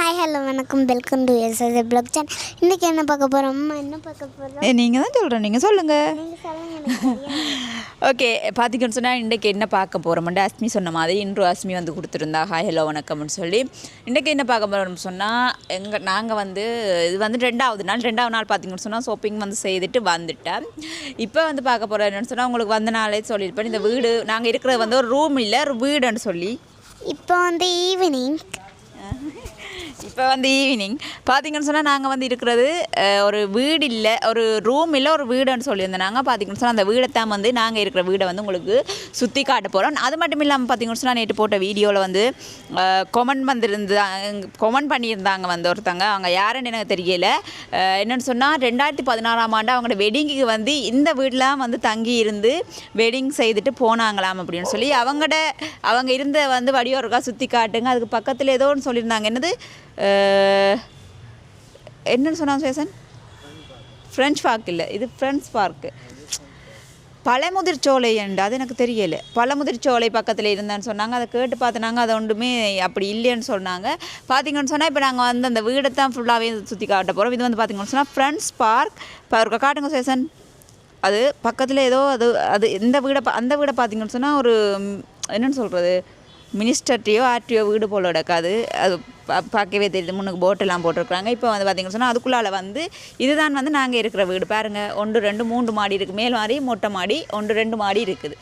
Hi hello வணக்கம் welcome to SSA blog channel. இன்றைக்கி என்ன பார்க்க போகிறோம்? அம்மா என்ன பார்க்க போகிறோம்? நீங்கள் தான் சொல்கிறேன், நீங்கள் சொல்லுங்கள். நீங்கள் சொல்லுங்கள், எனக்கு தெரியாது. ஓகே, பார்த்திங்கன்னு சொன்னால் இன்றைக்கி என்ன பார்க்க போகிறோம்ட்டு அஸ்மி சொன்ன மாதிரி இன்று அஸ்மி வந்து கொடுத்துருந்தா ஹாய் ஹலோ வணக்கம்னு சொல்லி. இன்றைக்கி என்ன பார்க்க போகிறோம்னு சொன்னால் நாங்கள் வந்து இது வந்து ரெண்டாவது நாள் பார்த்திங்கன்னு சொன்னால் ஷாப்பிங் வந்து செய்துட்டு வந்துட்டேன். இப்போ வந்து பார்க்க போகிறோம் என்னென்னு சொன்னால் உங்களுக்கு வந்த நாளே சொல்லியிருப்பேன். இந்த வீடு நாங்கள் இருக்கிறது வந்து ஒரு ரூம் இல்லை, ஒரு வீடுன்னு சொல்லி. இப்போ வந்து ஈவினிங் பார்த்திங்கன்னு சொன்னால் நாங்கள் வந்து இருக்கிறது ஒரு வீடு இல்லை, ஒரு ரூம் இல்லை, ஒரு வீடுன்னு சொல்லியிருந்தோம். நாங்கள் பார்த்திங்கன்னு சொன்னால் அந்த வீடைத்தான் வந்து நாங்கள் இருக்கிற வீடை வந்து உங்களுக்கு சுற்றி காட்ட போகிறோம். அது மட்டும் இல்லாமல் பார்த்திங்கன்னு சொன்னால் நேற்று போட்ட வீடியோவில் வந்து கொமெண்ட் பண்ணியிருந்தாங்க வந்து ஒருத்தங்க, அவங்க யாருன்னு எனக்கு தெரியல. என்னென்னு சொன்னால் 2016ஆம் ஆண்டு அவங்களோட வெட்டிங்குக்கு வந்து இந்த வீட்டிலாம் வந்து தங்கி இருந்து வெட்டிங் செய்துட்டு போனாங்களாம் அப்படின்னு சொல்லி அவங்க இருந்த வந்து வடிவருக்கா சுற்றி காட்டுங்க. அதுக்கு பக்கத்தில் ஏதோ ஒன்று சொல்லியிருந்தாங்க. என்னன்னு சொன்னாங்க சேசன்? ஃப்ரெஞ்ச் பார்க் இல்லை, இது ஃப்ரெண்ட்ஸ் பார்க்கு. பழமுதிர்ச்சோலை என்று அது எனக்கு தெரியலை. பழமுதிர்ச்சோலை பக்கத்தில் இருந்தான்னு சொன்னாங்க. அதை கேட்டு பார்த்தினாங்க, அது ஒன்றுமே அப்படி இல்லைன்னு சொன்னாங்க. பார்த்திங்கன்னு சொன்னால் இப்போ நாங்கள் வந்து அந்த வீடை தான் ஃபுல்லாகவே சுற்றி காட்ட போகிறோம். இது வந்து பார்த்திங்கன்னு சொன்னால் ஃப்ரெண்ட்ஸ் பார்க். இப்போ அவருக்கு காட்டுங்க சேசன். அது பக்கத்தில் ஏதோ அது அந்த வீடை பார்த்திங்கன்னு சொன்னால் ஒரு என்னென்னு சொல்கிறது, மினிஸ்டர்ட்டியோ ஆர்டியோ வீடு போல் கிடக்காது. அது பார்க்கவே தெரியுது. முன்னுக்கு போட்டெல்லாம் போட்டிருக்குறாங்க. இப்போ வந்து பார்த்திங்கன்னு சொன்னால் அதுக்குள்ளால் வந்து இதுதான் வந்து நாங்கள் இருக்கிற வீடு. பாருங்கள், 1 2 3 மாடி இருக்குது. மேல் மாடி, மொட்டை மாடி, 1 2 மாடி இருக்குது.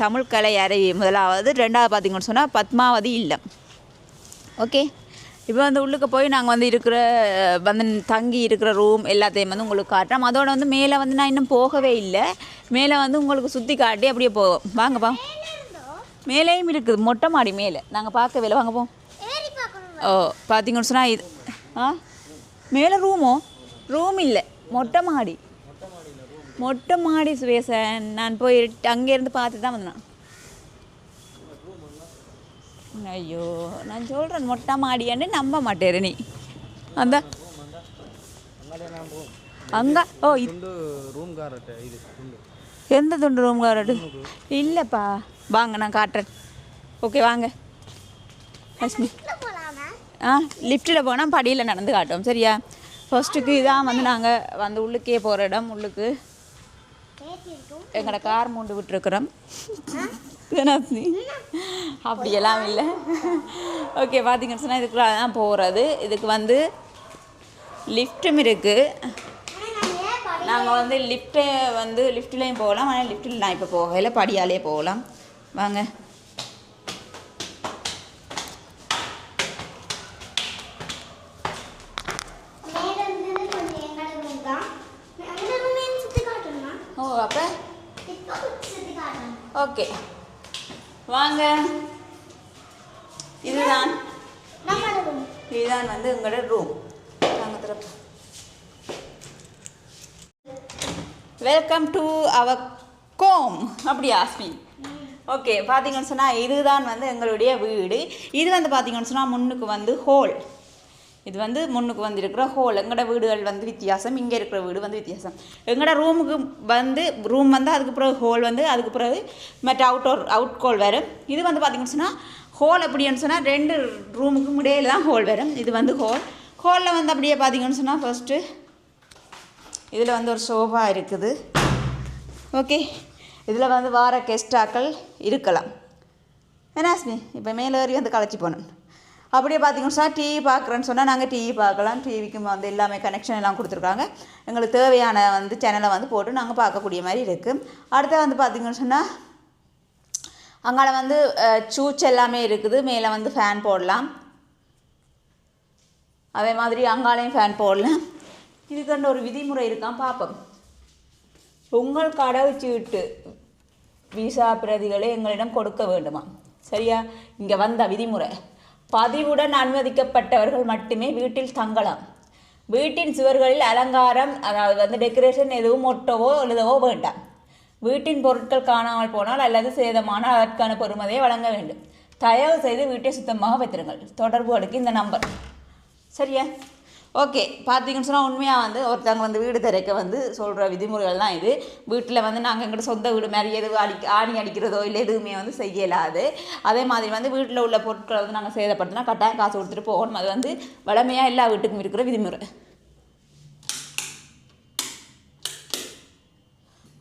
தமிழ் கலை அறை முதலாவது, ரெண்டாவது பார்த்திங்கன்னு சொன்னால் பத்மாவதி இல்லம். ஓகே, இப்போ வந்து உள்ளுக்கு போய் நாங்கள் வந்து தங்கி இருக்கிற ரூம் எல்லாத்தையும் வந்து உங்களுக்கு காட்டுறோம். அதோட வந்து மேலே வந்து நான் இன்னும் போகவே இல்லை. மேலே வந்து உங்களுக்கு சுற்றி காட்டி அப்படியே போவோம். வாங்கப்பா, மேலேயும் இருக்குது, மொட்டை மாடி மேலே நாங்கள் பார்க்கவே இல்லை. வாங்கப்போம். ஓ, பார்த்திங்கன்னு சொன்னால் இது மேலே ரூம் இல்லை, மொட்டை மாடி சுவேசன். நான் போய் அங்கேருந்து பார்த்து தான் வந்தேன். ஐயோ, நான் சொல்கிறேன் மொட்டை மாடியான்னு நம்ப மாட்டேரு நீ. அந்த அங்கே எந்த துண்டு ரூம் காரட்டு இல்லைப்பா. வாங்க, நான் காட்டுறேன். ஓகே வாங்க அஸ்மி. லிஃப்ட்டில் போனால் படியில் நடந்து காட்டுவோம், சரியா? ஃபர்ஸ்ட்டுக்கு இதான் வந்து நாங்கள் வந்து உள்ளுக்கே போகிற இடம். உள்ளுக்கு எங்களோட கார் மூண்டு விட்டுருக்குறோம். அப்படியெல்லாம் இல்லை. ஓகே, பார்த்திங்கன்னு சொன்னால் இதுக்குள்ள தான் போகிறது. இதுக்கு வந்து லிஃப்ட்டும் இருக்குது. நாங்கள் வந்து லிஃப்ட்லேயும் போகலாம். ஆனால் லிஃப்ட்டில் நான் இப்போ போகலை, படியாலே போகலாம். வாங்க. ஓ, அப்போ ஓகே வாங்க. இதுதான் வந்து எங்களோட room. Welcome to our home. அப்படியா அஸ்மி? ஓகே, பார்த்திங்கன்னு சொன்னால் இதுதான் வந்து எங்களுடைய வீடு. இது வந்து பார்த்திங்கன்னு சொன்னால் முன்னுக்கு வந்து ஹோல். இது வந்து முன்னுக்கு வந்து இருக்கிற ஹோல். எங்களோட வீடுகள் வந்து வித்தியாசம், இங்கே இருக்கிற வீடு வந்து வித்தியாசம். எங்களோட ரூமுக்கு வந்து ரூம் வந்து அதுக்கு பிறகு ஹோல் வந்து அதுக்கு பிறகு மற்ற அவுட் கோல் வரும். இது வந்து பார்த்திங்கன்னு சொன்னால் ஹோல் எப்படின்னு சொன்னால் 2 ரூமுக்கும் இடையில தான் ஹோல் வரும். இது வந்து ஹோலில் வந்து அப்படியே பார்த்திங்கன்னு சொன்னால் ஃபஸ்ட்டு இதில் வந்து ஒரு சோஃபா இருக்குது. ஓகே, இதில் வந்து வார கெஸ்டாக்கள் இருக்கலாம். என்னாஸ்மி இப்போ மேலே ஏறி வந்து களைச்சி போனேன். அப்படியே பார்த்திங்கன்னு சொன்னால் டிவி பார்க்குறேன்னு சொன்னால் நாங்கள் டிவி பார்க்கலாம். டிவிக்கு வந்து எல்லாமே கனெக்ஷன் எல்லாம் கொடுத்துருக்காங்க. எங்களுக்கு தேவையான வந்து சேனலை வந்து போட்டு நாங்கள் பார்க்கக்கூடிய மாதிரி இருக்குது. அடுத்த வந்து பார்த்திங்கன்னு சொன்னால் அங்கால வந்து சூச் எல்லாமே இருக்குது. மேலே வந்து ஃபேன் போடலாம். அதே மாதிரி அங்காலையும் ஃபேன் போடலாம். இதுக்கு ஒரு விதிமுறை இருக்கான், பார்ப்போம். உங்கள் கடவுச்சீட்டு விசா பிரதிகளை எங்களிடம் கொடுக்க வேண்டுமா, சரியா? இங்கே வந்த விதிமுறை, பதிவுடன் அனுமதிக்கப்பட்டவர்கள் மட்டுமே வீட்டில் தங்கலாம். வீட்டின் சுவர்களில் அலங்காரம், அதாவது வந்து டெக்கரேஷன் எதுவும் ஒட்டவோ எழுதவோ வேண்டாம். வீட்டின் பொருட்கள் காணாமல் போனால் அல்லது சேதமான அதற்கான பொறுமதியை வழங்க வேண்டும். தயவு செய்து வீட்டை சுத்தமாக வைத்திருங்கள். தொடர்புகளுக்கு இந்த நம்பர், சரியா? ஓகே, பார்த்தீங்கன்னு சொன்னால் உண்மையாக வந்து ஒருத்தவங்க வந்து வீடு திறக்க வந்து சொல்கிற விதிமுறைகள் தான் இது. வீட்டில் வந்து நாங்கள் எங்கள்கிட்ட சொந்த வீடு மாதிரி எதுவும் ஆணி அடிக்கிறதோ இல்லை எதுவுமே வந்து செய்யலாது. அதே மாதிரி வந்து வீட்டில் உள்ள பொருட்களை வந்து நாங்கள் சேதப்படுத்தினா கட்டாயம் காசு கொடுத்துட்டு போகணும். அது வந்து வளமையாக எல்லா வீட்டுக்கும் இருக்கிற விதிமுறை.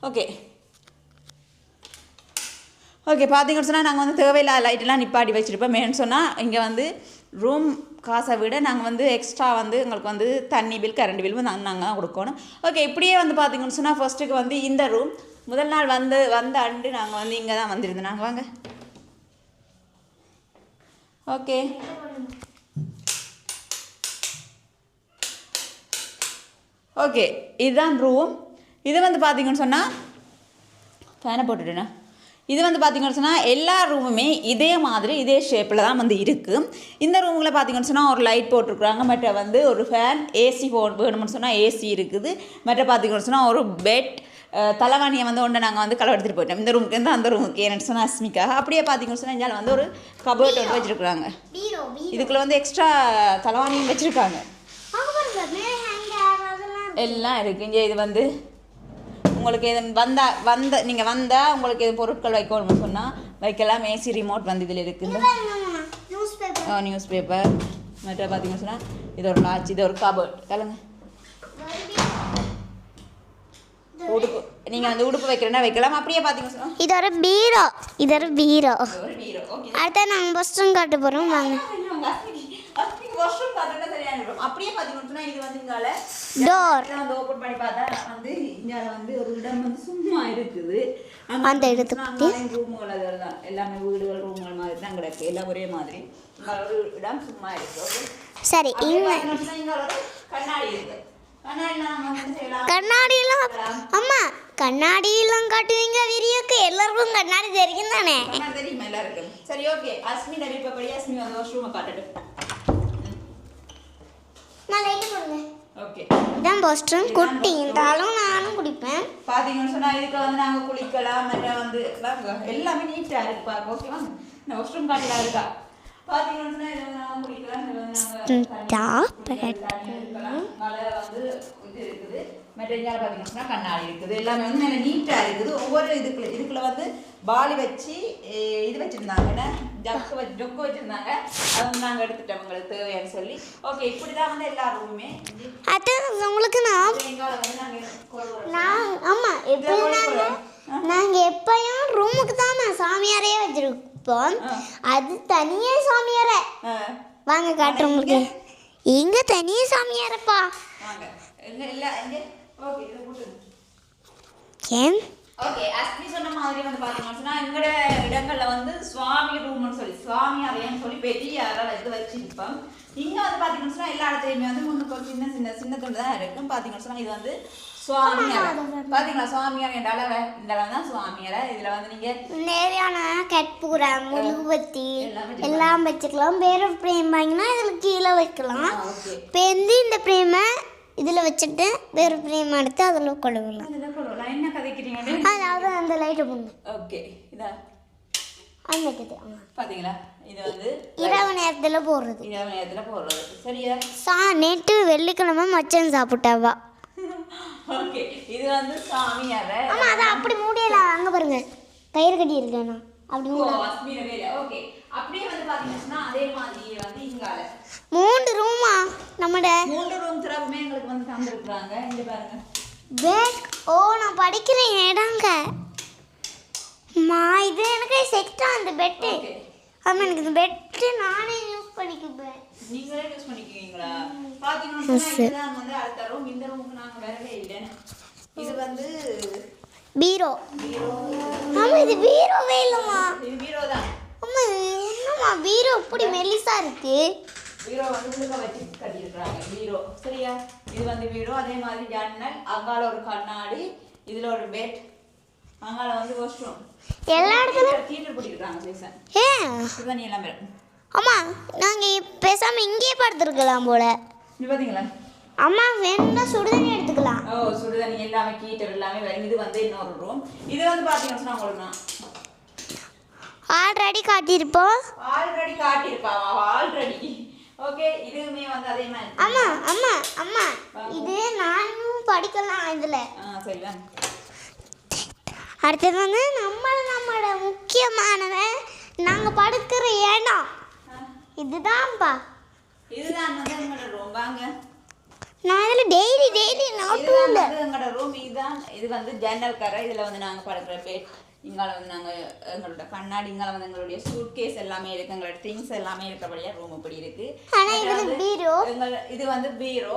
ஓகே ஓகே பார்த்தீங்கன்னு சொன்னால் நாங்கள் வந்து தேவையில்லாத லைட்டெல்லாம் நிப்பாட்டி வச்சுருப்போம். மெயின்னு சொன்னால் இங்கே வந்து ரூம் காசை விட நாங்கள் வந்து எக்ஸ்ட்ரா வந்து எங்களுக்கு வந்து தண்ணி பில் கரண்ட் பில் வந்து நாங்கள் தான் கொடுக்கணும். ஓகே, இப்படியே வந்து பார்த்தீங்கன்னு சொன்னால் ஃபர்ஸ்ட்டுக்கு வந்து இந்த ரூம் முதல் நாள் வந்த அண்டு நாங்கள் வந்து இங்கே தான் வந்திருந்தோம். நாங்கள் வாங்க. ஓகே ஓகே இதுதான் ரூம். இது வந்து பார்த்தீங்கன்னு சொன்னால் ஃபேனை போட்டுட்டேண்ணா. இது வந்து பார்த்தீங்கன்னு சொன்னால் எல்லா ரூமுமே இதே மாதிரி இதே ஷேப்பில் தான் வந்து இருக்குது. இந்த ரூமில் பார்த்தீங்கன்னு சொன்னால் ஒரு லைட் போட்டிருக்குறாங்க. மற்ற வந்து ஒரு ஃபேன், ஏசி வேணும்னு சொன்னால் ஏசி இருக்குது. மற்ற பார்த்தீங்கன்னு சொன்னால் ஒரு பெட், தலைவாணியை வந்து ஒன்று நாங்கள் வந்து களை எடுத்துகிட்டு போயிட்டோம். இந்த ரூமுக்கு இருந்து அந்த ரூமுக்கு ஏன்னு சொன்னால் அஸ்மிக்காக. அப்படியே பார்த்தீங்கன்னு சொன்னால் இங்கே வந்து ஒரு கபோர்ட் வந்து வச்சுருக்குறாங்க. இதுக்குள்ளே வந்து எக்ஸ்ட்ரா தலைவாணியும் வச்சுருக்காங்க. எல்லாம் இருக்குது இங்கே. இது வந்து உங்களுக்கு எது நீங்கள் வந்தால் உங்களுக்கு எது பொருட்கள் வைக்கணும்னு சொன்னால் வைக்கலாம். ஏசி ரிமோட் வந்து இதில் இருக்குது. News paper. மற்ற பார்த்தீங்கன்னு சொன்னால் இது ஒரு லாட்ச், இது ஒரு கபோர்ட். கலங்க உடுப்பு, நீங்கள் வந்து உடுப்பு வைக்கிறேன்னா வைக்கலாம். அப்படியே பார்த்தீங்கன்னு சொன்னால் இது ஒரு பீரோ. அடுத்த நாங்கள் பஸ்ட்டும் காட்ட போகிறோம். வாங்க. அப்படியே பார்த்தீங்கன்னா இது வந்து இங்கால டோர் வந்து ஓபன் பண்ணி பார்த்தா வந்து இங்கால வந்து ஒரு இடம் வந்து சும்மா இருக்குது. அந்த இடத்துக்கு ரூமுகள் அதெல்லாம் எல்லாமே வீடுகள் ரூமுகள் மாதிரி தான் கிடக்கு. எல்லாம் ஒரே மாதிரி. இங்கால ஒரு இடம் சும்மா இருக்கு. சரி, இங்கால ஒரு கண்ணாடி இருக்கு. கண்ணாடியெல்லாம் அம்மா கண்ணாடியெல்லாம் காட்டுவீங்க வீடியோக்கு? எல்லாருக்கும் கண்ணாடி தெரியும் தானே? தெரியுமா எல்லாருக்கும்? சரி, ஓகே. அஸ்மி விருப்பப்படி அஸ்மி வந்து வாஷ்ரூமை காட்டட்டும். ஓகே, இதான் வாஷ்ரூம். குட்டி இருந்தாலும் நானும் குடிப்பேன். பார்த்தீங்கன்னு சொன்னால் இதுக்கு வந்து நாங்கள் குளிக்கலாம். மற்ற வந்து வாங்க எல்லாமே நீட்டாக இருக்கு பார்க்க. ஓகேவா? இந்த வாஷ்ரூம் காட்டிலாம் இருக்கா? பார்த்தீங்கன்னு சொன்னால் இதில் நாங்கள் குளிக்கலாம். இதில் வந்து நாங்கள் வந்து இது இருக்குது. மற்ற இங்கே பார்த்தீங்கன்னு சொன்னால் கண்ணாடி இருக்குது. எல்லாமே வந்து மேலே நீட்டாக இருக்குது. ஒவ்வொரு இதுக்குள்ள வந்து பாலி வச்சு இது வச்சுருந்தாங்க, ஜொக்கு வச்சுருந்தாங்க. அதை வந்து நாங்கள் எடுத்துட்டோம் உங்களுக்கு தேவையான்னு சொல்லி. ஓகே, இப்படி தான் வந்து எல்லா ரூமுமே. அது உங்களுக்கு நான் ஆமாம் எப்படி நாங்கள் எப்பயும் ரூமுக்கு தான் சாமியாரே வச்சுருப்போம். அது தனியே சாமியாரே. வாங்க காட்டுறோம் உங்களுக்கு. இங்கே தனியே சாமியாரப்பா. ஏன்? ஓகே, அஸ்மி சொன்ன மாதிரி வந்து பார்த்தீங்கன்னா எங்களோட இடங்களில் வந்து சுவாமி ரூம்னு சொல்லி சுவாமி அறையன்னு சொல்லி பெரிய அறை வந்து வச்சுருப்போம். இங்கே வந்து பார்த்தீங்கன்னு சொன்னால் எல்லா இடத்துலையுமே வந்து முன்னுக்கு ஒரு சின்ன துண்டு தான் இருக்கும். பார்த்தீங்கன்னு சொன்னால் இது வந்து சுவாமி அறை. பார்த்தீங்களா? சுவாமி அறை என்ற அளவு இந்த அளவு தான் சுவாமி அறை. இதில் வந்து நீங்கள் நேரான கற்பூரம், முழுவத்தி எல்லாம் வச்சுக்கலாம். வேறு ஃப்ரேம் வாங்கினா இதில் கீழே வைக்கலாம். இப்போ வந்து இந்த ஃப்ரேமை இதில் வச்சுட்டு வேறு ஃப்ரேம் எடுத்து அதில் கொழுவலாம். என்ன கதைக்கிறீங்க? அதாவது அந்த லைட்டை போடணும். ஓகே, இதா அந்த பார்த்தீங்களா? இது வந்து இரவு நேரத்தில் போடுறது. இரவு நேரத்தில் போடுறது. சரியா? நேற்று வெள்ளிக்கிழமை மச்சன் சாப்பிட்டாவா. ஓகே, இது வந்து சாமி அறை. ஆமாம், அதை அப்படி மூடியலாம். அங்கே பாருங்க, கயிறு கட்டி இருக்கேண்ணா. அப்படி ஓகே, அப்படியே வந்து பார்த்தீங்கன்னா அதே மாதிரி வந்து இங்கால 3 ரூமா நம்மட 3 ரூம் திறப்புமே எங்களுக்கு வந்து தந்துருக்குறாங்க. இங்கே பாருங்க பெட். ஓ, நான் படிக்கிறேன் இடங்க. இது எனக்கு செக்டா அந்த பெட்டு. ஆமாம், எனக்கு இந்த பெட்டு நானே யூஸ் பண்ணிக்குவேன். நீங்களே யூஸ் பண்ணிக்குவீங்களா? பார்த்தீங்கன்னா வந்து அடுத்த ரூம். இந்த ரூமுக்கு நாங்கள் வரவே இல்லை. இது வந்து பீரோ. ஆமாம், இது பீரோவே இல்லைம்மா. இது பீரோ தான். அம்மா, என்னம்மா பீரோ இப்படி மெல்லிசா இருக்கு? பீரோ வந்து உள்ளுக்க வச்சு கட்டியிருக்கிறாங்க. பீரோ. சரியா? இது வந்து பீரோ. அதே மாதிரி ஜன்னல், அங்கால ஒரு கண்ணாடி, இதில் ஒரு பெட், அங்கால வந்து வாஷ்ரூம். எல்லா இடத்துலையும் கீழே போட்டிருக்காங்க சீசன். இதுதான் எல்லாமே. அம்மா, நாங்கள் பேசாமல் இங்கேயே படுத்துருக்கலாம் போல. இது பார்த்தீங்களா? அம்மா, வேணும்னா சுடுதண்ணி எடுத்துக்கலாம். ஓ, சுடுதண்ணி எல்லாமே கீட்டர் எல்லாமே வரும். இது வந்து இன்னொரு ரூம். இது வந்து பார்த்தீங்கன்னா உங்களுக்கு நான் ஆல்ரெடி காட்டியிருப்போம். ஆல்ரெடி. ஓகே இதுவுமே வந்து அதே மாதிரி அம்மா அம்மா அம்மா இது நானும் படிக்கலாம் இதுல. சரி வாங்க. அடுத்தது வந்து நம்மளோட முக்கியமானது நாங்கள் படுக்கிற இடம் இதுதான்ப்பா. இதுதான் வந்து எங்களோட ரூம். வாங்க. நான் இதில் டெய்லி நோட்டும் எங்களோட ரூம் இதுதான். இது வந்து ஜன்னல் கரை. இதில் வந்து நாங்கள் படுக்கிற பெட். இங்கால வந்து நாங்கள் எங்களோட கண்ணாடி, இங்கால வந்து எங்களுடைய சூட் கேஸ் எல்லாமே இருக்குது, எங்களோட திங்ஸ் எல்லாமே இருக்கிறபடியாக ரூம் இப்படி இருக்குது. இது வந்து பீரோ.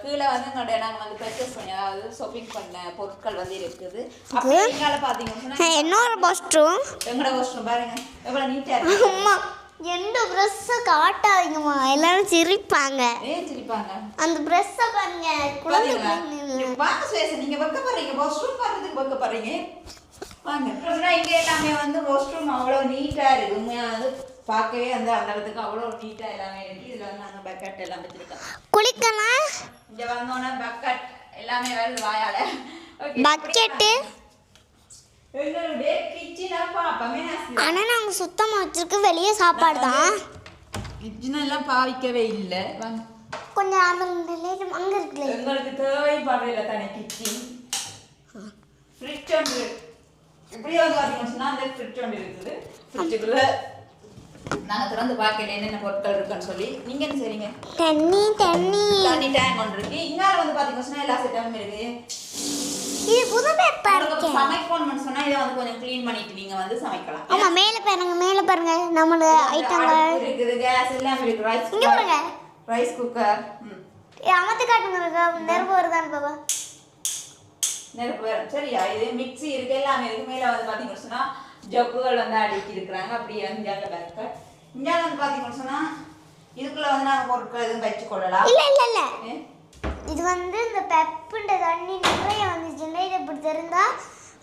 கீழே வந்து எங்களுடைய நாங்கள் வந்து பர்ச்சேஸ் பண்ணி, அதாவது ஷாப்பிங் பண்ண பொருட்கள் வந்து இருக்குது. அப்போ இங்கால பார்த்தீங்கன்னா என்னோட வாஷ்ரூம், எங்களோட வாஷ்ரூம் பாருங்க எவ்வளோ நீட்டாக இருக்கு. அம்மா எந்த ப்ரெஷ்ஷை காட்டாதீங்கம்மா, எல்லாரும் சிரிப்பாங்க. சிரிப்பாங்க. அந்த ப்ரெஷ்ஷை பாருங்க. வாங்க சுரேஷ், நீங்க வைக்கப்படுறீங்க வாஷ்ரூம் பாடுறதுக்கு வைக்கப்படுறீங்க. வாங்க. இங்கே எல்லாமே வந்து வாஷ்ரூம் அவ்வளோ நீட்டாக இருக்கு. உண்மையாக வந்து பார்க்கவே அந்த இடத்துக்கு அவ்வளோ நீட்டாக எல்லாமே இருக்கு. இதில் வந்து நாங்கள் பக்கெட் எல்லாம் வச்சிருக்கோம். குளிக்கலாம். இங்கே வந்தோன்னே பக்கெட் எல்லாமே வருது வாயால. பக்கெட்டு எங்களுடைய கிச்சனை பார்ப்போமே. ஆனால் நாங்கள் சுத்தமாக வச்சிருக்க வெளியே சாப்பாடு தான். கிச்சனெல்லாம் பாவிக்கவே இல்லை. வாங்க கொஞ்சம் அந்த அங்கே இருக்குல்ல, எங்களுக்கு தேவைப்படல தானே கிச்சன். ஃப்ரிட்ஜ் ஒன்று இப்படியே வந்து பார்த்தீங்கன்னு சொன்னால் அந்த ஃப்ரிட்ஜ் ஒன்று இருக்குது. ஃப்ரிட்ஜுக்குள்ள நாங்கள் திறந்து பார்க்கல என்னென்ன பொருட்கள் இருக்குன்னு சொல்லி. நீங்கள் என்ன செய்றீங்க? தண்ணி டேங்க் ஒன்று இருக்கு. இங்கால வந்து பார்த்தீங்கன்னு சொன்னால் எல்லா செட்டப்பும் இருக்கு. இது புது பேப்பர் இருக்கு. சமைக்கணும்னு சொன்னால் இதை வந்து கொஞ்சம் க்ளீன் பண்ணிட்டு நீங்கள் வந்து சமைக்கலாம். ஆமாம், மேலே பாருங்க நம்மளோட ஐட்டங்கள் இருக்குது. கேஸ் எல்லாமே இருக்கு. ரைஸ் இங்கே பாருங்க, ரைஸ் குக்கர். அமர்த்தி காட்டுங்க, நெருப்பு வருதான்னு பாப்பா. நெருப்பு வரும். சரியா? இது மிக்ஸி இருக்கு, எல்லாமே இருக்கு. மேலே வந்து பார்த்தீங்கன்னு சொன்னால் ஜப்புகள் வந்து அடுக்கி இருக்கிறாங்க. அப்படியே வந்து இங்கே பேக்கெட். இங்கே வந்து பார்த்தீங்கன்னு சொன்னால் இதுக்குள்ள வந்து நாங்கள் பொருட்கள் எதுவும் வச்சு கொள்ளலாம். இல்லை இது வந்து இந்த பெப்புண்ட தண்ணி நிறைய வந்துச்சுன்னா இதை இப்படி தெரிந்தா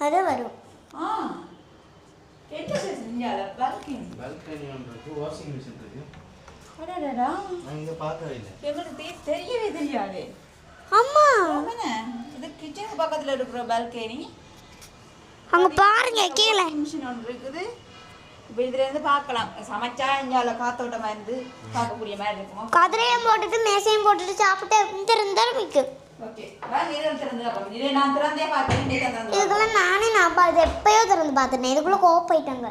அது வரும். என்ன செஞ்சீங்க? பால்கனி ஒன்று வாஷிங் மிஷின் இருக்கு. அடடடா, நான் இங்க பார்க்கவே இல்லை. எங்களுக்கு தெரியவே தெரியாது. அம்மா இது கிச்சனுக்கு பக்கத்தில் இருக்கிற பால்கனி. அங்கே பாருங்க கீழே மிஷின் ஒன்று இருக்குது. இப்போ இதுலேருந்து பார்க்கலாம். சமைச்சா இங்கே காத்தோட்டமாக இருந்து பார்க்கக்கூடிய மாதிரி இருக்குமோ. கதிரையும் போட்டுட்டு மேசையும் போட்டுட்டு சாப்பிட்டு திறந்துருக்கு. ஓகே, இதை திறந்து பார்ப்போம். இதை நான் திறந்தே பார்த்தேன். இதுக்கெல்லாம் நான் இது எப்பயோ திறந்து பார்த்துட்டேன். இதுக்குள்ளே கோப்பைட்டங்க.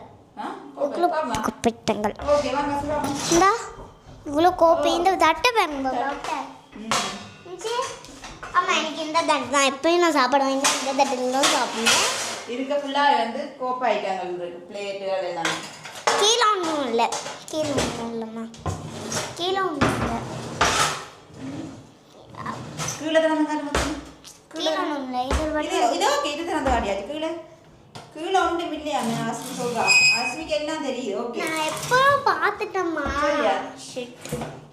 கோப்பைட்டங்கள். ஓகே வாங்க சொல்லுவாங்க. இந்தா இவ்வளோ கோப்பை. இந்த தட்டை பாருங்க டாக்டர். ஆமாம், எனக்கு இந்த தட்டு தான் எப்பயும் நான் சாப்பிடுவேன். இந்த தட்டில் தான் சாப்பிடுவேன். இதுக்கு ஃபுல்லாக வந்து கோப்பை ஐட்டங்கள் இருக்குது. பிளேட்டுகள் எல்லாமே. கீழே ஒன்றும் இல்லை. இல்லைம்மா, கீழே ஒன்றும் இல்லை. கீழே திறந்து கீழே ஒன்றும் இல்லை. இது ஓகே, இது திறந்து காட்டியாச்சு. கீழே ஒன்றும் இல்லையா? அஸ்மி சொல்றா. அஸ்மிக்கு எல்லாம் தெரியுது. ஓகே, நான் எப்போ பார்த்துட்டேம்மா.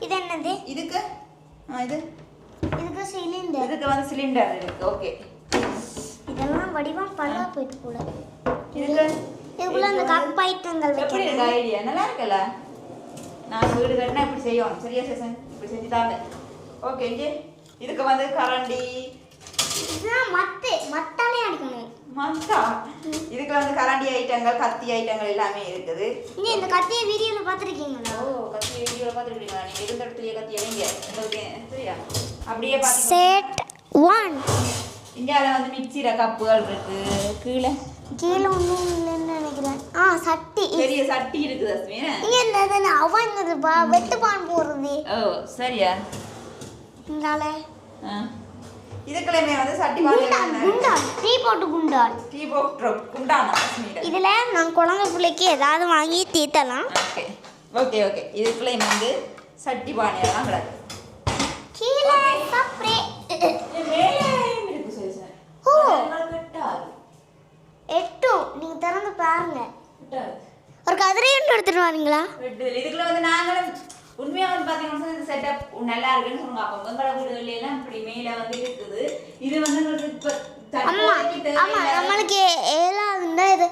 இது என்னது? இதுக்கு இதுக்கு சிலிண்டர். இதுக்கு வந்து சிலிண்டர் இருக்கு. ஓகே, இதெல்லாம் வடிவம் பல்லா போயிட்டு கூட. இதுக்குள்ள அந்த கப் ஐட்டங்கள் எப்படி இருக்கு? ஐடியா நல்லா இருக்குல்ல? நான் வீடு கட்டினா இப்படி செய்யணும். சரியா சேசன்? இப்படி செஞ்சு தாங்க. ஓகே, இங்கே இதுக்கு வந்து கரண்டி. இதுதான் மத்தாலே அடிக்கணும். மத்தா. இதுக்கு வந்து கரண்டி ஐட்டங்கள், கத்தி ஐட்டங்கள் எல்லாமே இருக்குது. நீ இந்த கத்தியை வீடியோவில் பார்த்துருக்கீங்களா? கத்தி வீடியோவில் பார்த்துருக்கீங்களா? நீங்கள் இருந்த இடத்துலயே கத்தியை வைங்க. உங்களுக்கு சரியா? அப்படியே பார்த்து செட் 1. இந்தியாவில் வந்து மிக்சியில கப்புகள் இருக்கு. கீழே ஒன்றும் இல்லைன்னு நினைக்கிறேன். சட்டி, பெரிய சட்டி இருக்குது. அஸ்மி இங்கே இந்த அவன்ப்பா வெட்டுப்பான் போடுறது. ஓ சரியா? இங்கால இதுக்குள்ளேயுமே வந்து சட்டி குண்டான், டீ போட்டு குண்டான். இதில் நான் குழந்தை பிள்ளைக்கு ஏதாவது வாங்கி தீத்தலாம். Okay okay. இதுக்குள்ளேயும் வந்து சட்டி பானையெல்லாம் கிடக்கு. கீழே சப்ரே எட்டும். நீங்க திறந்து பாருங்க. ஒரு கதிரையும் எடுத்துட்டு வரீங்களா? இதுக்குள்ள வந்து நாங்களும் உண்மையா வந்து பாத்தீங்கன்னா இந்த செட்டப் நல்லா இருக்குன்னு சொல்லுங்க. அப்ப உங்களோட வீடுகள்ல எல்லாம் இப்படி மேல வந்து இருக்குது. இது வந்து நம்மளுக்கு ஏழாவதுண்டா இது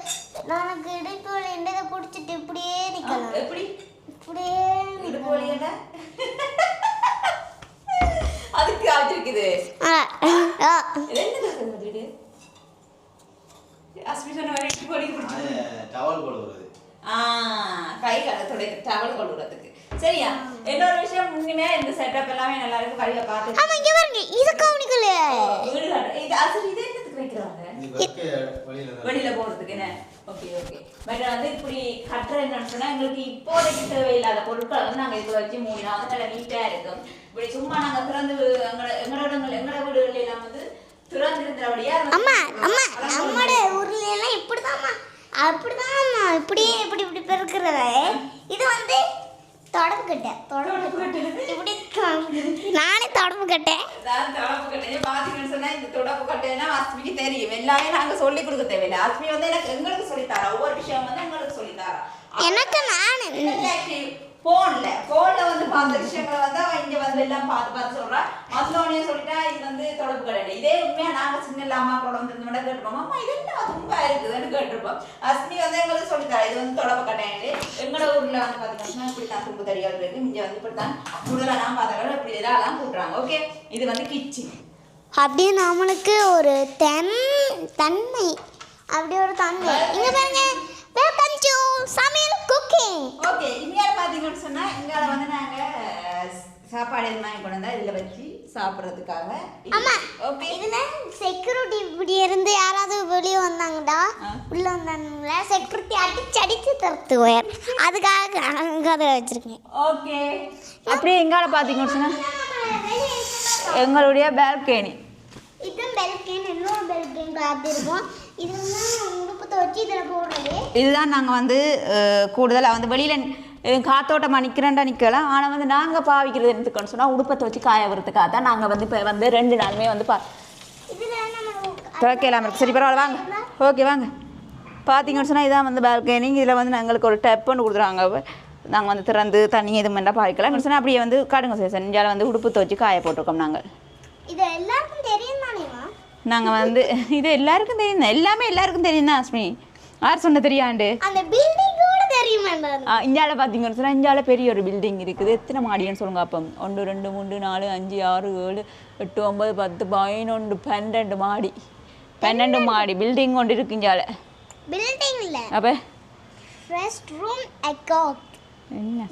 நமக்கு இடுப்பு வலிண்டா இதை பிடிச்சிட்டு இப்படியே நிக்கலாம். எப்படி இப்படியே இடுப்பு வலிண்டா அதுக்கு ஆச்சிருக்குது. டவல் கொள்ளுறது. கை கால துடைக்க டவல் கொள்ளுறதுக்கு. சரியா? இன்னொரு விஷயம் முன்னே இந்த செட்டப் எல்லாமே நல்லா இருக்கு வழியை பார்த்து ஆமா இங்க பாருங்க இது கவனிக்கல வீடு கட்ட இது அசல் இது என்னத்துக்கு வைக்கிறாங்க வெளியில போறதுக்கு என்ன ஓகே ஓகே பட் வந்து இப்படி கட்டுற என்னன்னு சொன்னா எங்களுக்கு இப்போதைக்கு தேவையில்லாத பொருட்களை வந்து நாங்க இதுல வச்சு மூடினா வந்து நல்லா நீட்டா இருக்கும் இப்படி சும்மா நாங்க திறந்து எங்களோட வீடுகள் எல்லாம் வந்து திறந்து இருந்தபடியா அம்மா அம்மா நம்மட ஊர்ல எல்லாம் இப்படிதாம்மா அப்படிதாம்மா இப்படி இப்படி இப்படி பெருக்குறத இது வந்து தொடப்பு கட்டை இப்படி நானே தொடப்பு கட்டேன் பாத்தீங்கன்னு சொன்னா இந்த தொடப்பு கட்டைன்னா அஸ்மிக்கு தெரியும் எல்லாமே நாங்க சொல்லி கொடுக்க தேவையில்லை அஸ்மி வந்து எனக்கு எங்களுக்கு சொல்லித்தாரா ஒவ்வொரு விஷயம் வந்து எங்களுக்கு சொல்லித்தாரா எனக்கு நான் போன்ல வந்து பார்த்த விஷயங்களை வந்து அவன் இங்க வந்து எல்லாம் பார்த்து சொல்றா மதுலோனியே சொல்லிட்டா இது வந்து தொடப்பு கடை இதே உண்மையா நாங்க சின்ன அம்மா கூட வந்து இந்த மாதிரி கேட்டுப்போம் அம்மா இது என்ன தும்பா இருக்குதுன்னு கேட்டிருப்போம் அஸ்மி வந்து எங்களுக்கு சொல்லித்தாரா இது வந்து தொடப்பு கடையாண்டு எங்களோட ஊர்ல வந்து பாத்தீங்கன்னா இப்படித்தான் தும்பு தறிகள் இருக்கு இங்க வந்து இப்படித்தான் முதலாம் பார்த்தாலும் இப்படி இதெல்லாம் கூட்டுறாங்க ஓகே இது வந்து கிச்சி அப்படியே நம்மளுக்கு ஒரு தன்மை அப்படி ஒரு தன்மை இங்க பாருங்க வெல்கம் டு சமையல் குக்கிங் ஓகே இங்க பாத்தீங்கன்னு சொன்னா இங்க வந்து நாங்க சாப்பாடு எல்லாம் கொண்டு வந்தா இதுல வச்சு சாப்பிடுறதுக்காக ஆமா ஓகே இதுல செக்யூரிட்டி இப்படி இருந்து யாராவது வெளியே வந்தாங்கடா உள்ள வந்தாங்களா செக்யூரிட்டி அடிச்சு தரத்துவேன் அதுக்காக அங்க அதை வச்சிருக்கேன் ஓகே அப்படியே எங்கால பாத்தீங்கன்னு சொன்னா எங்களுடைய பால்கனி இதுதான் பெல்கேன் இன்னொரு பெல்கேன் காத்து இருக்கும் இதெல்லாம் உடுப்பத்தை வச்சு இதில் போடுறது இதுதான் நாங்கள் வந்து கூடுதலாக வந்து வெளியில் காத்தோட்டமாக நிற்கலாம் ஆனால் வந்து நாங்கள் பாவிக்கிறது என்னத்துக்குன்னு சொன்னால் உடுப்பத்தை வச்சு காய வரதுக்காக தான் நாங்கள் வந்து இப்போ வந்து 2 நாளுமே வந்து திறக்கலாம் இருக்குது சரி பரவாயில்ல வாங்க ஓகே வாங்க பார்த்தீங்கன்னு சொன்னால் இதான் வந்து பால்கனி இதில் வந்து எங்களுக்கு ஒரு டெப் ஒன்று கொடுத்துருவாங்க நாங்கள் வந்து திறந்து தண்ணி எது மாதிரி பாவிக்கலாம் சொன்னால் அப்படியே வந்து காடுங்க சேசன் இந்தியாவில் வந்து உடுப்பு துவச்சி காய போட்டிருக்கோம் நாங்கள் இது எல்லாருக்கும் தெரியும் தானேவா நாங்கள் வந்து இது எல்லாருக்கும் தெரியும் எல்லாமே எல்லாருக்கும் தெரியும் தான் அஸ்மி யார் சொன்ன தெரியாண்டு அந்த பில்டிங் கூட தெரியுமா இந்தியாவில் பார்த்தீங்கன்னு சொன்னால் இந்தியாவில் பெரிய ஒரு பில்டிங் இருக்குது எத்தனை மாடின்னு சொல்லுங்க அப்போ 1 2 3 4 5 6 7 8 9 10 11 12 மாடி 12 மாடி பில்டிங் கொண்டு இருக்கு இந்தியாவில் பில்டிங் இல்ல அப்போ ரெஸ்ட் ரூம் அக்கௌண்ட் என்ன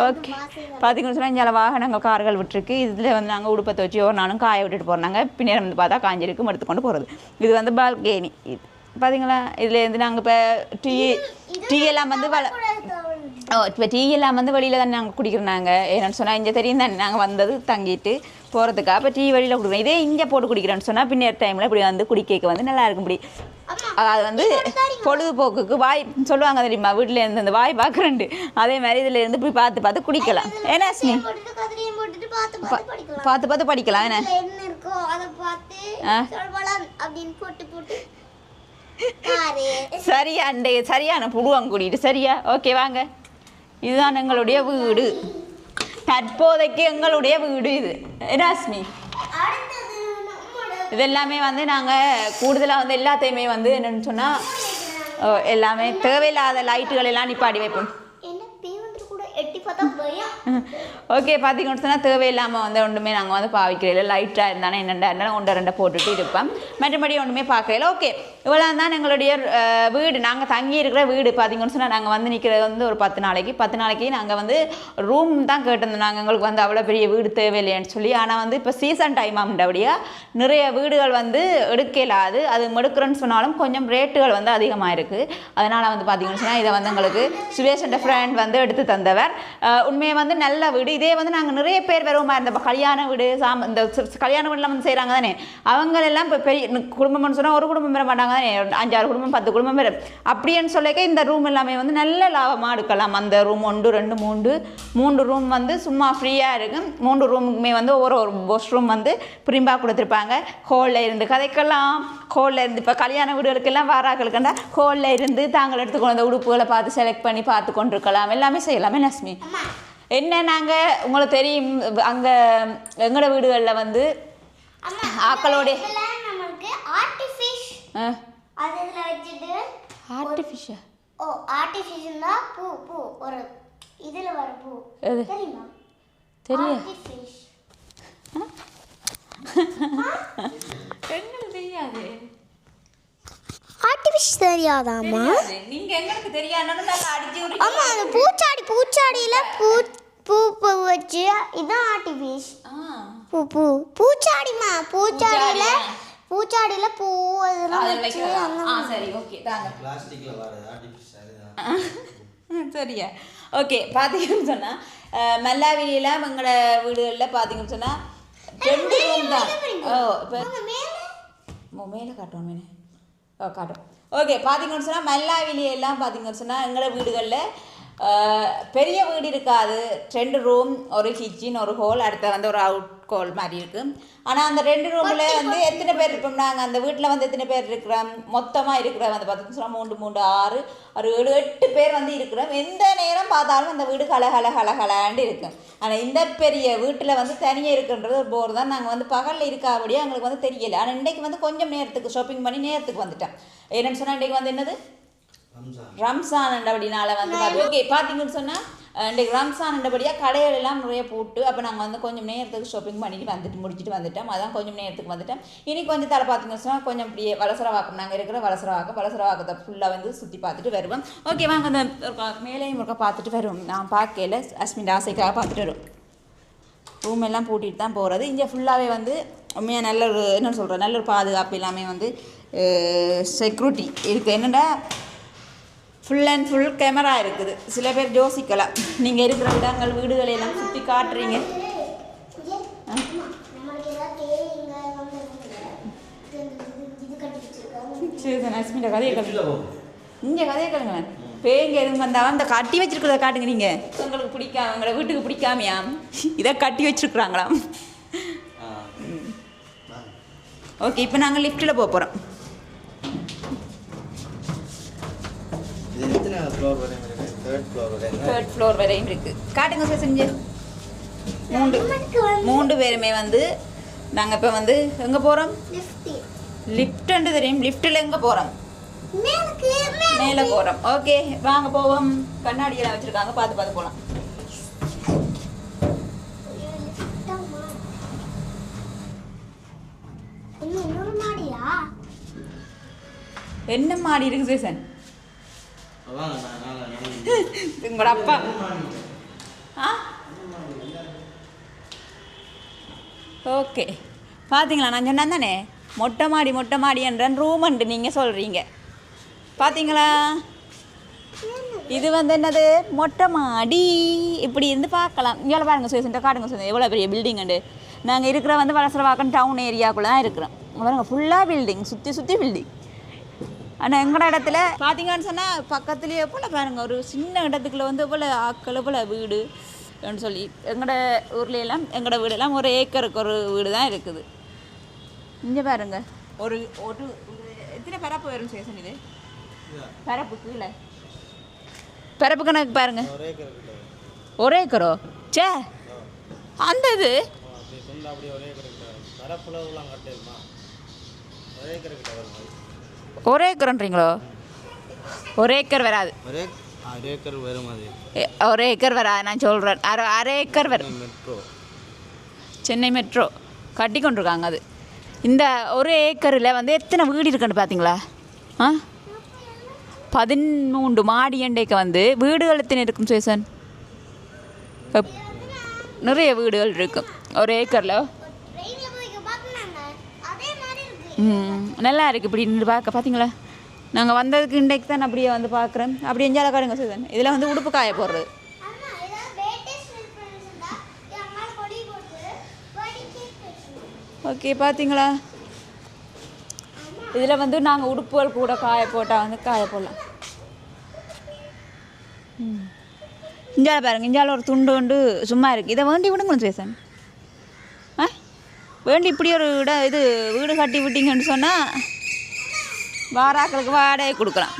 ஓகே பார்த்தீங்கன்னு சொன்னால் இந்தியாவில் வாகனங்கள் கார்கள் விட்டுருக்கு இதில் வந்து நாங்கள் உடுப்பத்தை வச்சு ஒரு நாளும் காய விட்டுட்டு போகிறாங்க பின்னர் வந்து பார்த்தா காஞ்சிருக்கு எடுத்துக்கொண்டு போகிறது இது வந்து பால்கனி இது பார்த்தீங்களா இதுலேருந்து நாங்கள் இப்போ டீ எல்லாம் வந்து இப்போ டீ எல்லாம் வந்து வெளியில் தானே நாங்கள் குடிக்கிறோம் நாங்கள் என்னென்னு சொன்னால் இங்கே தெரியும் தானே நாங்கள் வந்தது தங்கிட்டு போகிறதுக்காக இப்போ டீ வெளியில் குடிக்கிறோம் இதே இங்கே போட்டு குடிக்கிறோன்னு சொன்னால் பின்னர் டைமில் இப்படி வந்து குடிக்க வந்து நல்லா இருக்கும் இப்படி அது வந்து பொழுதுபோக்குக்கு வாய் சொல்லுவாங்க தெரியுமா வீட்டில் இருந்து அந்த வாய் பார்க்குறேன்ட்டு அதே மாதிரி இதில் இருந்து இப்படி பார்த்து குடிக்கலாம் ஏன்னா ஸ்னி பார்த்து படிக்கலாம் என்ன சரியான புடுவாங்க கூட்டிட்டு சரியா ஓகே வாங்க இதுதான் எங்களுடைய வீடு தற்போதைக்கு எங்களுடைய வீடு இது ராஸ்மி இது எல்லாமே வந்து நாங்கள் கூடுதலாக வந்து எல்லாத்தையுமே வந்து என்னென்னு சொன்னால் எல்லாமே தேவையில்லாத லைட்டுகள் எல்லாம் நிப்பாடி வைப்போம் ஓகே பார்த்தீங்கன்னு சொன்னால் தேவையில்லாமல் வந்து ஒன்றுமே நாங்கள் வந்து பாவிக்கிறதில்ல லைட்டாக இருந்தானே என்னென்ன 1 2 போட்டுட்டு இருப்போம் மற்றபடி ஒன்றுமே பார்க்கல ஓகே இவ்வளோ தான் எங்களுடைய வீடு நாங்கள் தங்கி இருக்கிற வீடு பார்த்தீங்கன்னு சொன்னால் நாங்கள் வந்து நிற்கிறது வந்து ஒரு 10 நாளைக்கு நாங்கள் வந்து ரூம் தான் கேட்டிருந்தோம் நாங்கள் எங்களுக்கு வந்து அவ்வளோ பெரிய வீடு தேவையில்லைன்னு சொல்லி ஆனால் வந்து இப்போ சீசன் டைம் ஆகுண்டபடியா நிறைய வீடுகள் வந்து எடுக்கலாது அது எடுக்கிறேன்னு சொன்னாலும் கொஞ்சம் ரேட்டுகள் வந்து அதிகமாக இருக்குது அதனால் வந்து பார்த்தீங்கன்னு சொன்னால் இதை வந்து எங்களுக்கு சுரேஷ் ஃப்ரெண்ட் வந்து எடுத்து தந்தவர் உண்மையை வந்து நல்ல வீடு இதே வந்து நாங்கள் நிறைய பேர் வருவோமா இருந்த கல்யாண வீடு இந்த கல்யாண வீடுலாம் வந்து செய்கிறாங்க தானே அவங்களெல்லாம் இப்போ பெரிய குடும்பம்னு சொன்னால் ஒரு குடும்பம் பெற மாட்டாங்க தானே 5 6 குடும்பம் 10 குடும்பம் பெற அப்படின்னு சொல்லிக்க இந்த ரூம் எல்லாமே வந்து நல்ல லாபமாக எடுக்கலாம் அந்த ரூம் 1 2 3 ரூம் வந்து சும்மா ஃப்ரீயாக இருக்கும் 3 ரூமுக்குமே வந்து ஒரு வாஷ் ரூம் வந்து பிரிம்பாக கொடுத்துருப்பாங்க ஹோலில் இருந்து கதைக்கெல்லாம் ஹோலில் இருந்து இப்போ கல்யாண வீடுகளுக்கெல்லாம் வாராக்களுக்குண்டா ஹோலில் இருந்து தாங்கள் எடுத்துக்கொண்டு அந்த உடுப்புகளை பார்த்து செலக்ட் பண்ணி பார்த்து கொண்டிருக்கலாம் எல்லாமே செய்யலாமே நஸ்மி என்ன நாங்கள் உங்களுக்கு தெரியும் அங்கே எங்களோட வீடுகளில் வந்து ஆக்களோடைய ஆர்டிஃபிஷியல்னா பூ ஒரு இதில் வர பூ தெரியுமா தெரியாது ஆர்டிஃபிஷியல் தெரியாதாமா நீங்க எங்களுக்கு தெரியாதுன்னு நாங்க அடிச்சு ஆமா அந்த பூச்சாடியில பூ வச்சு இதான் ஆர்டிஃபிஷ் பூ பூச்சாடிமா பூச்சாடியில பூ அதெல்லாம் வச்சு சரி ஓகே தாங்க பிளாஸ்டிக்ல வர ஆர்டிஃபிஷியல் அதுதான் சரியா ஓகே பார்த்தீங்கன்னு சொன்னால் மல்லாவிலியில் எங்களோட வீடுகளில் பார்த்தீங்கன்னு சொன்னால் 2 ரூம் தான் இப்போ மேலே காட்டுவோம் மேலே காட்டும் ஓகே பார்த்தீங்கன்னு சொன்னால் மல்லாவிலியெல்லாம் பார்த்தீங்கன்னு சொன்னால் எங்களோட வீடுகளில் பெரிய வீடு இருக்காது 2 ரூம் ஒரு கிச்சன் ஒரு ஹோல் அடுத்த வந்து ஒரு அவுட் ஹோல் மாதிரி இருக்குது ஆனால் அந்த 2 ரூமில் வந்து எத்தனை பேர் இருப்போம் நாங்கள் அந்த வீட்டில் வந்து எத்தனை பேர் இருக்கிறோம் மொத்தமாக இருக்கிற வந்து பார்த்தீங்கன்னு சொன்னால் 3 6 7 8 பேர் வந்து இருக்கிறோம் எந்த நேரம் பார்த்தாலும் அந்த வீடு கலகலகலகலாண்டு இருக்கும் ஆனால் இந்த பெரிய வீட்டில் வந்து தனியாக இருக்குன்றது ஒரு போர் தான் நாங்கள் வந்து பகலில் இருக்காபடியே எங்களுக்கு வந்து தெரியலை ஆனால் இன்றைக்கு வந்து கொஞ்சம் நேரத்துக்கு ஷாப்பிங் பண்ணி நேரத்துக்கு வந்துட்டோம் என்னென்னு சொன்னால் இன்றைக்கு வந்து என்னது ரம்சான் என்றபடினால வந்து ஓகே பார்த்தீங்கன்னு சொன்னால் இன்றைக்கு ரம்சான் என்றபடியாக கடைகள் எல்லாம் நிறைய போட்டு அப்போ நாங்கள் வந்து கொஞ்சம் நேரத்துக்கு ஷாப்பிங் பண்ணிட்டு முடிச்சுட்டு வந்துட்டோம் அதான் கொஞ்சம் நேரத்துக்கு வந்துட்டோம் இனி கொஞ்சம் தலை பார்த்தீங்கன்னு சொன்னால் கொஞ்சம் இப்படியே வலசரவாக்கம் நாங்கள் இருக்கிற வலசரவாக்கத்தை ஃபுல்லாக வந்து சுற்றி பார்த்துட்டு வருவோம் ஓகே வாங்க அந்த மேலேயும் ஒருக்கா பார்த்துட்டு வருவோம் நான் பார்க்கல அஸ்மின் ஆசைக்காக பார்த்துட்டு வருவோம் ரூம் எல்லாம் பூட்டிட்டு தான் போகிறது இங்கே ஃபுல்லாகவே வந்து உண்மையாக நல்ல ஒரு என்ன சொல்கிறேன் நல்ல ஒரு பாதுகாப்பு எல்லாமே வந்து செக்யூரிட்டி இருக்குது என்னென்னா ஃபுல் அண்ட் ஃபுல் கேமரா இருக்குது சில பேர் யோசிக்கலாம் நீங்கள் இருக்கிற இடங்கள் வீடுகளை எல்லாம் சுற்றி காட்டுறீங்க அஸ்மின் கதையை கட்டு இங்கே கதையை கட்டுங்களேன் பேங்க எதுவும் வந்தாலும் இந்த கட்டி வச்சிருக்கிறத காட்டுங்க நீங்கள் உங்களுக்கு பிடிக்காம உங்களை வீட்டுக்கு பிடிக்காமையா இதை கட்டி வச்சிருக்குறாங்களாம் ஓகே இப்போ நாங்கள் லிஃப்ட்டில் போக போகிறோம் தேர்ட் ஃப்ளோர் வரையும் இருக்குது காட்டுங்க சார் செஞ்சு 3 பேருமே வந்து நாங்கள் இப்போ வந்து எங்கே போகிறோம் லிஃப்ட்டுன்ட்டு தெரியும் லிஃப்ட்டில் எங்கே போகிறோம் மேலே போகிறோம் ஓகே வாங்க போவோம் கண்ணாடியெல்லாம் வச்சுருக்காங்க பார்த்து போகலாம் என்ன மாடி இருக்கு சேசன் உங்களோட அப்பா ஓகே பார்த்தீங்களா நான் சொன்னேன் தானே மொட்டை மாடி என்றன் ரூம்ன்ட்டு நீங்கள் சொல்கிறீங்க பார்த்தீங்களா இது வந்து என்னது மொட்டை மாடி இப்படி இருந்து பார்க்கலாம் இங்கே பாருங்கள் சுயசன்ட்ட காட்டுங்க சுயசன் எவ்வளோ பெரிய பில்டிங்ண்டு நாங்கள் இருக்கிற வந்து வலசரவாக்கம் டவுன் ஏரியாக்குள்ளே தான் இருக்கிறோம் பாருங்க ஃபுல்லாக பில்டிங் சுற்றி பில்டிங் ஆனால் எங்களோட இடத்துல பார்த்தீங்கன்னு சொன்னால் பக்கத்துலேயே போல் பாருங்கள் ஒரு சின்ன இடத்துக்குள்ள வந்து போல் ஆக்கள் போல் வீடு சொல்லி எங்களோட ஊர்லையெல்லாம் எங்களோட வீடெல்லாம் ஒரு ஏக்கருக்கு ஒரு வீடு தான் இருக்குது இங்கே பாருங்க ஒரு எத்தனை பரப்பு வரும் சேசன் இது பரப்பு கீழே பரப்பு கணக்கு பாருங்க ஒரு ஏக்கரோ சே அந்த இது ஒரு ஏக்கர்ன்றீங்களோ ஒரு ஏக்கர் வராது ஒரு ஏக்கர் வராது நான் சொல்கிறேன் அரை ஏக்கர் வரும் சென்னை மெட்ரோ கட்டி கொண்டிருக்காங்க அது இந்த ஒரு ஏக்கரில் வந்து எத்தனை வீடு இருக்குன்னு பார்த்தீங்களா 13 மாடி எண்டைக்கு வந்து வீடுகள் எத்தனை இருக்கும் சேசன் நிறைய வீடுகள் இருக்கும் ஒரு ஏக்கரில் நல்லா இருக்குது இப்படி நின்று பார்க்க பார்த்தீங்களா நாங்கள் வந்ததுக்கு இன்றைக்கு தான் அப்படியே வந்து பார்க்குறேன் அப்படி எஞ்சால காடுங்க சேசன் இதில் வந்து உடுப்பு காய போடுறது ஓகே பார்த்தீங்களா இதில் வந்து நாங்கள் உடுப்புகள் கூட காய போட்டால் வந்து காய போடலாம் இஞ்சால பாருங்க இஞ்சால ஒரு துண்டு சும்மா இருக்குது இதை வேண்டி விடுங்களேன் சேசன் வேண்டி இப்படி ஒரு இது வீடு கட்டி விட்டீங்கன்னு சொன்னால் வாராக்களுக்கு வாடகை கொடுக்கலாம்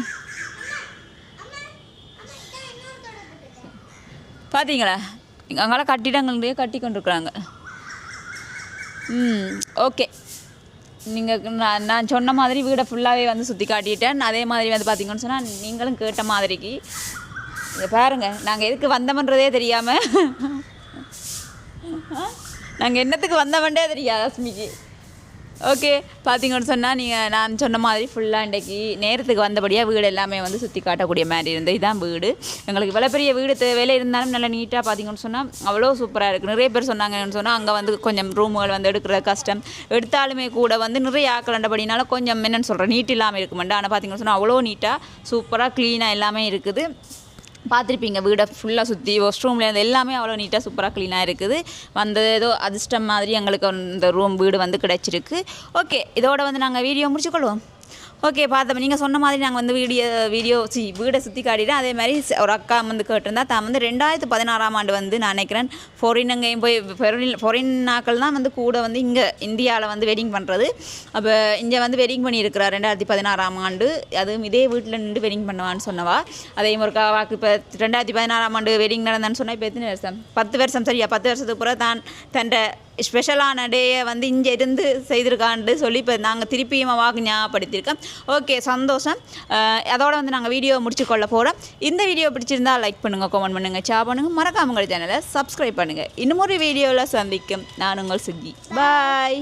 பார்த்தீங்களா அங்கெல்லாம் கட்டிடங்களுடைய கட்டி கொண்டிருக்குறாங்க ஓகே நீங்கள் நான் சொன்ன மாதிரி வீடை ஃபுல்லாகவே வந்து சுற்றி காட்டிட்டேன் அதே மாதிரி வந்து பார்த்தீங்கன்னு சொன்னால் நீங்களும் கேட்ட மாதிரிக்கு இதை பாருங்கள் நாங்கள் எதுக்கு வந்தோம்ன்றதே தெரியாமல் நாங்கள் என்னத்துக்கு வந்தவன்டே தெரியாது அஸ்மிக்கு ஓகே பார்த்தீங்கன்னு சொன்னால் நீங்கள் நான் சொன்ன மாதிரி ஃபுல்லாக இன்றைக்கி நேரத்துக்கு வந்தபடியாக வீடு எல்லாமே வந்து சுற்றி காட்டக்கூடிய மாதிரி இருந்தது. இதுதான் வீடு. எங்களுக்கு இவ்வளோ பெரிய வீடு தேவையில்லை இருந்தாலும் நல்லா நீட்டாக பார்த்தீங்கன்னு சொன்னால் அவ்வளோ சூப்பராக இருக்குது. நிறைய பேர் சொன்னாங்கன்னு சொன்னால் அங்கே வந்து கொஞ்சம் ரூமுகள் வந்து எடுக்கிற கஷ்டம், எடுத்தாலுமே கூட வந்து நிறைய ஆக்கலண்டபடினால கொஞ்சம் என்னென்னு சொல்கிறேன் நீட் இல்லாமல் இருக்குமெண்டா. ஆனால் பார்த்தீங்கன்னு சொன்னால் அவ்வளோ நீட்டாக சூப்பராக க்ளீனாக எல்லாமே இருக்குது. பார்த்துருப்பீங்க வீடை ஃபுல்லாக சுற்றி வாஷ்ரூம்லேருந்து எல்லாமே அவ்வளோ நீட்டாக சூப்பராக க்ளீனாக இருக்குது. வந்தது ஏதோ அதிர்ஷ்டம் மாதிரி எங்களுக்கு இந்த ரூம் வீடு வந்து கிடச்சிருக்கு. ஓகே, இதோட வந்து நாங்கள் வீடியோ முடிச்சுக்கொள்வோம். ஓகே, பார்த்தப்ப நீங்கள் சொன்ன மாதிரி நாங்கள் வந்து வீடை சுற்றி காட்டிட்டேன். அதே மாதிரி ஒரு அக்கா வந்து கேட்டிருந்தா தான் வந்து 2016ஆம் ஆண்டு வந்து நான் நினைக்கிறேன் ஃபாரின் எங்கேயும் போய் ஃபாரின் நாட்கள் தான் வந்து கூட வந்து இங்கே இந்தியாவில் வந்து வெட்டிங் பண்ணுறது. அப்போ இங்கே வந்து வெட்டிங் பண்ணியிருக்கிறார் 2016ஆம் ஆண்டு. அதுவும் இதே வீட்டில் நின்று வெட்டிங் பண்ணுவான்னு சொன்னவா. அதே ஒரு வாக்கு இப்போ 2016ஆம் ஆண்டு வெட்டிங் நடந்தான்னு சொன்னால் இப்போ எத்தனை வருஷம்? 10 வருஷம். சரியா 10 வருஷத்துக்கு பிறகு தான் தன் ஸ்பெஷலான டேயை வந்து இங்கே இருந்து செய்திருக்கான்னு சொல்லி இப்போ நாங்கள் திருப்பியும் வாக்கு ஞாபகப்படுத்தியிருக்கோம். ஓகே, சந்தோஷம். அதோட வந்து நாங்கள் வீடியோ முடிச்சு கொள்ள போகிறோம். இந்த வீடியோ பிடிச்சிருந்தா லைக் பண்ணுங்கள், கமெண்ட் பண்ணுங்கள், ஷேர் பண்ணுங்கள், மறக்காம உங்கள் சேனலை சப்ஸ்கிரைப் பண்ணுங்கள். இன்னும் ஒரு வீடியோவில் சந்திக்கும் நான் உங்கள் சுஜி. பாய்.